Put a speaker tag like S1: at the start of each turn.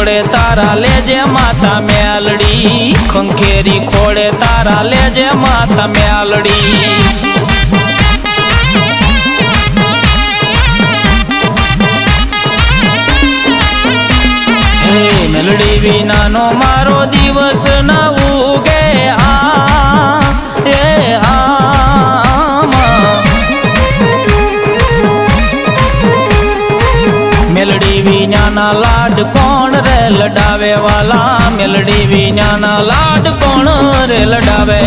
S1: ખોળે તારા લેજે માતા મેલડી, ખંખેરી ખોળે તારા લેજે માતા મેલડી. મેલડી વિનાનો મારો દિવસ ના ઉગે મેલડી વિનાના લાડ કોણ રે લડાવે વાલા, મેલડી વિનાના લાડ કોણ રે લડાવે.